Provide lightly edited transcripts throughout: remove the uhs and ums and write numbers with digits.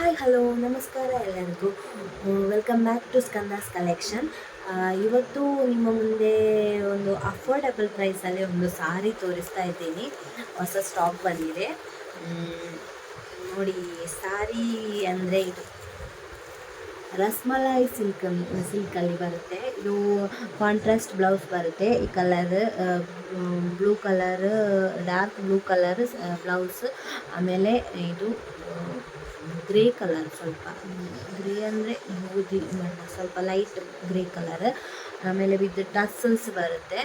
Hi hello ನಮಸ್ಕಾರ ಎಲ್ಲರಿಗೂ. Welcome back to Skanda's collection. ಇವತ್ತು ನಿಮ್ಮ ಮುಂದೆ ಒಂದು ಅಫೋರ್ಡಬಲ್ ಪ್ರೈಸಲ್ಲಿ ಒಂದು ಸಾರಿ ತೋರಿಸ್ತಾ ಇದ್ದೀನಿ. ಹೊಸ ಸ್ಟಾಕ್ ಬಂದಿದೆ. ನೋಡಿ, ಸಾರಿ ಅಂದರೆ ಇದು ರಸ್ಮಲೈ ಸಿಲ್ಕಲ್ಲಿ ಬರುತ್ತೆ. ಇದು ಕಾಂಟ್ರಾಸ್ಟ್ ಬ್ಲೌಸ್ ಬರುತ್ತೆ. ಈ colour blue colour, dark blue colour blouse. ಆಮೇಲೆ ಇದು ಗ್ರೇ ಕಲರ್, ಸ್ವಲ್ಪ ಗ್ರೇ ಅಂದರೆ ಬೂದಿ ಬಣ್ಣ, ಸ್ವಲ್ಪ ಲೈಟ್ ಗ್ರೇ ಕಲರ್. ಆಮೇಲೆ ವಿತ್ ಟಸಲ್ಸ್ ಬರುತ್ತೆ.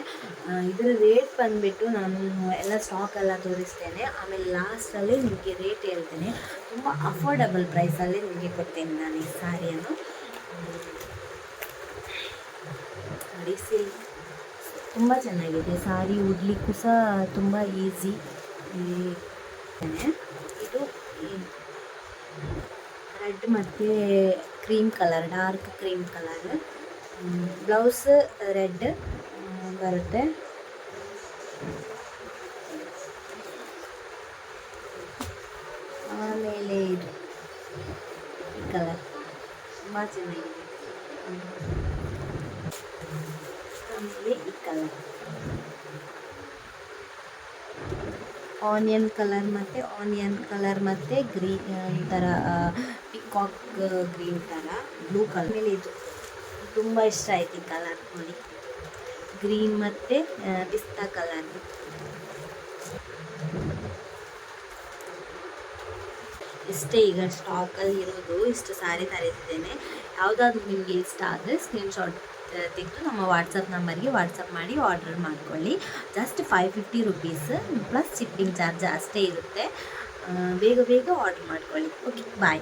ಇದರ ರೇಟ್ ಬಂದುಬಿಟ್ಟು ನಾನು ಎಲ್ಲ ಸ್ಟಾಕ್ ಎಲ್ಲ ತೋರಿಸ್ತೇನೆ. ಆಮೇಲೆ ಲಾಸ್ಟಲ್ಲಿ ನಿಮಗೆ ರೇಟ್ ಹೇಳ್ತೇನೆ. ತುಂಬ ಅಫೋರ್ಡಬಲ್ ಪ್ರೈಸಲ್ಲಿ ನಿಮಗೆ ಕೊಡ್ತೇನೆ ನಾನು ಈ ಸಾರಿಯನ್ನು. ನೋಡಿ, ತುಂಬ ಚೆನ್ನಾಗಿದೆ ಸಾರಿ. ಉಡ್ಲಿಕ್ಕೂ ಸಹ ತುಂಬ ಈಸಿ. ಇದು ರೆಡ್ ಮತ್ತು cream colour, dark cream colour blouse red ಬರುತ್ತೆ. ಆಮೇಲೆ ಇದು ಈ ಕಲರ್ ತುಂಬ ಚೆನ್ನಾಗಿದೆ. ಆಮೇಲೆ ಈ ಕಲರ್ ಆನಿಯನ್ ಕಲರ್ ಮತ್ತು ಗ್ರೀನ್, ಈ ಥರ ಪಿಕಾಕ್ ಗ್ರೀನ್ ಥರ ಬ್ಲೂ ಕಲರ್. ಮೇಲೆ ಇದು ತುಂಬ ಇಷ್ಟ ಆಯ್ತು ಈ ಕಲರ್. ನೋಡಿ, ಗ್ರೀನ್ ಮತ್ತು ಪಿಸ್ತಾ ಕಲರ್. ಇಷ್ಟೇ ಈಗ ಸ್ಟಾಕಲ್ಲಿ ಇರೋದು. ಇಷ್ಟು ಸಾರಿ ತರಿಸಿದ್ದೇನೆ. ಯಾವುದಾದ್ರೂ ನಿಮಗೆ ಇಷ್ಟ ಆದರೆ ಸ್ಕ್ರೀನ್ಶಾಟ್ ತೆಗೆದು ನಮ್ಮ ವಾಟ್ಸಪ್ ನಂಬರ್ಗೆ ವಾಟ್ಸಪ್ ಮಾಡಿ ಆರ್ಡರ್ ಮಾಡ್ಕೊಳ್ಳಿ. Just 550 rupees plus shipping charge ಅಷ್ಟೇ ಇರುತ್ತೆ. ಬೇಗ ಆರ್ಡರ್ ಮಾಡ್ಕೊಳ್ಳಿ. ಓಕೆ, ಬಾಯ್.